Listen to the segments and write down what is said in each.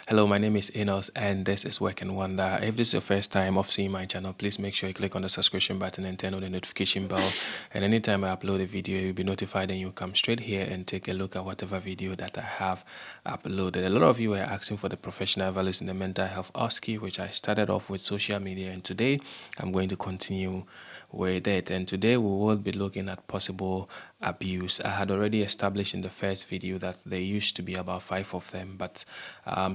Hello, my name is Enos, and this is Work and Wonder. If this is your first time of seeing my channel, please make sure you click on the subscription button and turn on the notification bell. And anytime I upload a video, you'll be notified and you'll come straight here and take a look at whatever video that I have uploaded. A lot of you were asking for the professional values in the mental health Osce, which I started off with social media, and today I'm going to continue with it. And today we will be looking at possible abuse. I had already established in the first video that there used to be about 5 of them, but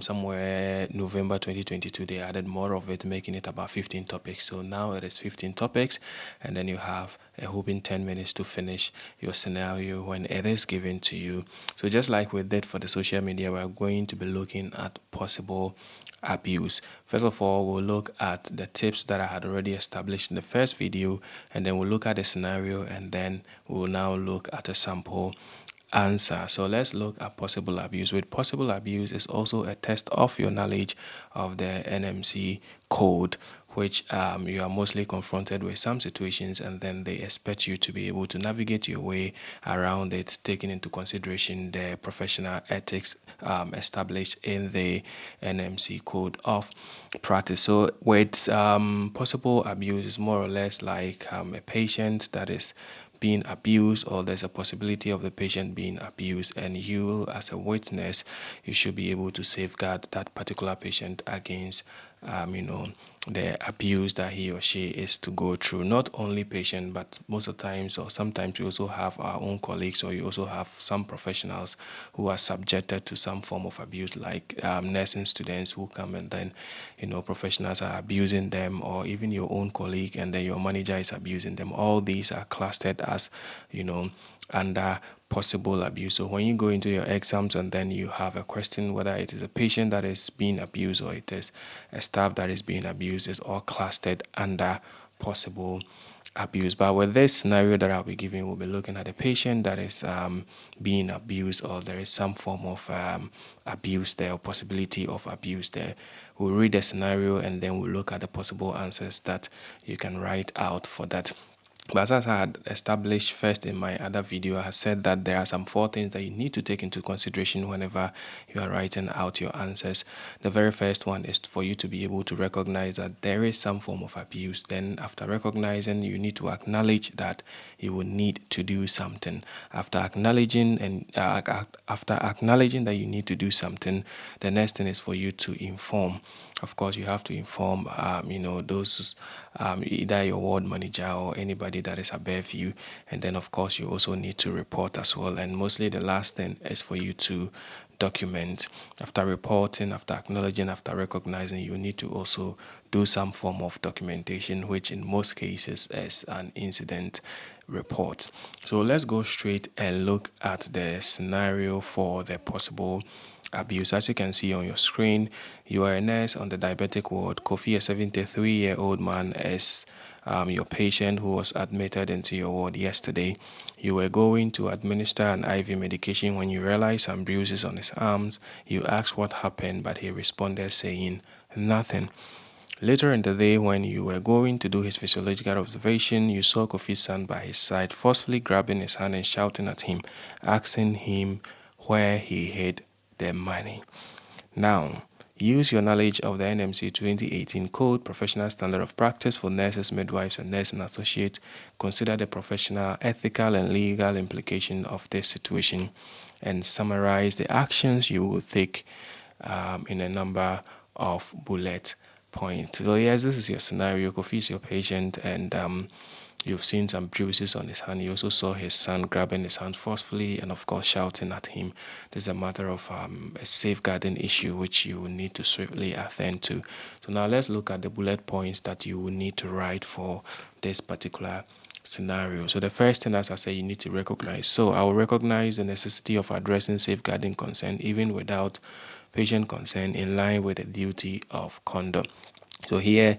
somewhere November 2022 they added more of it, making it about 15 topics. So now it is 15 topics, and then you have a whopping 10 minutes to finish your scenario when it is given to you. So just like we did for the social media, we're going to be looking at possible abuse. First of all, we'll look at the tips that I had already established in the first video, and then we'll look at the scenario, and then we'll now look at a sample answer. So let's look at possible abuse. With possible abuse is also a test of your knowledge of the NMC code, which you are mostly confronted with some situations, and then they expect you to be able to navigate your way around it, taking into consideration the professional ethics established in the NMC code of practice. So with possible abuse is more or less like a patient that is being abused, or there's a possibility of the patient being abused, and you as a witness, you should be able to safeguard that particular patient against the abuse that he or she is to go through. Not only patient, but most of the times or sometimes we also have our own colleagues, or you also have some professionals who are subjected to some form of abuse, like nursing students who come and then professionals are abusing them, or even your own colleague and then your manager is abusing them. All these are clustered as under possible abuse. So when you go into your exams and then you have a question whether it is a patient that is being abused or it is a staff that is being abused, is all clustered under possible abuse. But with this scenario that I'll be giving, we'll be looking at a patient that is being abused, or there is some form of abuse there, or possibility of abuse there. We'll read the scenario and then we'll look at the possible answers that you can write out for that. But as I had established first in my other video, I had said that there are some 4 things that you need to take into consideration whenever you are writing out your answers. The very first one is for you to be able to recognize that there is some form of abuse. Then after recognizing, you need to acknowledge that you will need to do something. After acknowledging that you need to do something, the next thing is for you to inform. Of course, you have to inform, those either your ward manager or anybody that is above you, and then of course you also need to report as well. And mostly the last thing is for you to document. After reporting, after acknowledging, after recognizing, you need to also do some form of documentation, which in most cases is an incident report. So let's go straight and look at the scenario for the possible abuse. As you can see on your screen, you are a nurse on the diabetic ward. Kofi, a 73-year-old man, is your patient who was admitted into your ward yesterday. You were going to administer an IV medication when you realized some bruises on his arms. You asked what happened, but he responded saying nothing. Later in the day, when you were going to do his physiological observation, you saw Kofi's son by his side, forcefully grabbing his hand and shouting at him, asking him where he hid the money. Now, use your knowledge of the NMC 2018 Code, Professional Standard of Practice for Nurses, Midwives, and Nursing Associates. Consider the professional, ethical, and legal implication of this situation, and summarize the actions you will take in a number of bullet points. So yes, this is your scenario. Kofi is your patient, and you've seen some bruises on his hand. You also saw his son grabbing his hand forcefully and, of course, shouting at him. This is a matter of a safeguarding issue which you will need to swiftly attend to. So now let's look at the bullet points that you will need to write for this particular scenario. So the first thing, as I say, you need to recognize. So I will recognize the necessity of addressing safeguarding consent even without patient consent, in line with the duty of conduct. So here,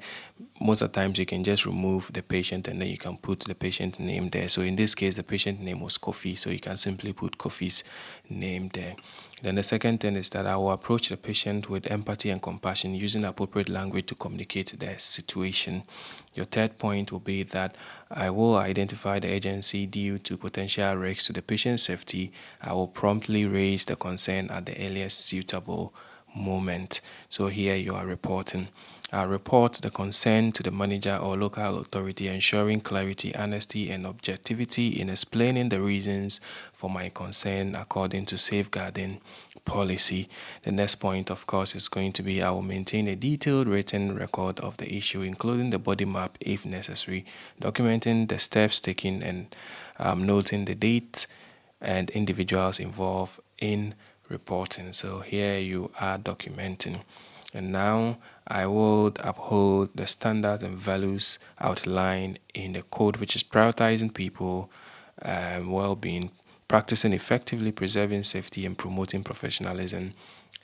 most of the times you can just remove the patient and then you can put the patient name there. So in this case, the patient name was Kofi, so you can simply put Kofi's name there. Then the second thing is that I will approach the patient with empathy and compassion, using appropriate language to communicate the situation. Your third point will be that I will identify the urgency due to potential risks to the patient's safety. I will promptly raise the concern at the earliest suitable moment. So here you are reporting. Report the concern to the manager or local authority, ensuring clarity, honesty, and objectivity in explaining the reasons for my concern according to safeguarding policy. The next point, of course, is going to be I will maintain a detailed written record of the issue, including the body map if necessary, documenting the steps taken and noting the date and individuals involved in reporting. So here you are documenting. And now I would uphold the standards and values outlined in the code, which is prioritizing people, well-being, practicing effectively, preserving safety, and promoting professionalism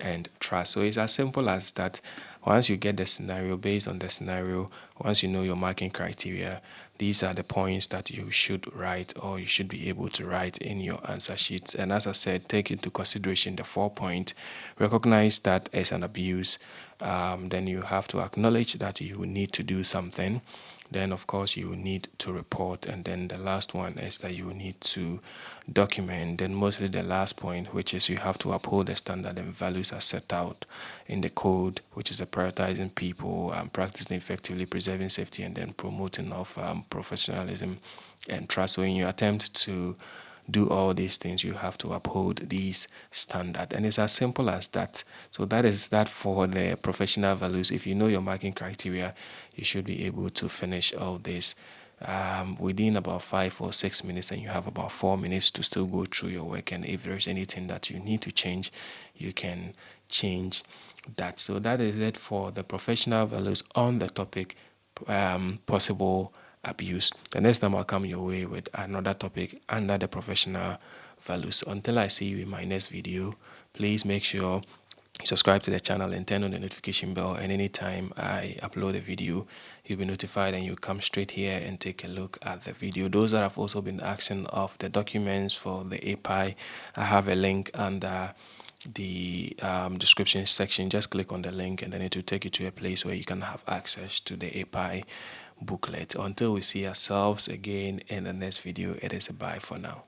and trust. So it's as simple as that. Once you get the scenario, based on the scenario, once you know your marking criteria, these are the points that you should write or you should be able to write in your answer sheets. And as I said, take into consideration the 4 point, recognize that as an abuse, then you have to acknowledge that you need to do something. Then, of course, you need to report. And then the last one is that you need to document. Then mostly the last point, which is you have to uphold the standard and values as set out in the code, which is prioritizing people, practicing effectively, preserving safety, and then promoting of professionalism and trust. So in your attempt to do all these things, you have to uphold these standards, and it's as simple as that. So that is that for the professional values. If you know your marking criteria, you should be able to finish all this within about 5 or 6 minutes, and you have about 4 minutes to still go through your work. And if there's anything that you need to change, you can change that. So that is it for the professional values on the topic possible abuse. The next time I'll come your way with another topic under the professional values. Until I see you in my next video, please make sure you subscribe to the channel and turn on the notification bell, and anytime I upload a video, you'll be notified and you come straight here and take a look at the video. Those that have also been asking of the documents for the API, I have a link under the description section. Just click on the link and then it will take you to a place where you can have access to the API booklet. Until we see ourselves again in the next video, it is a bye for now.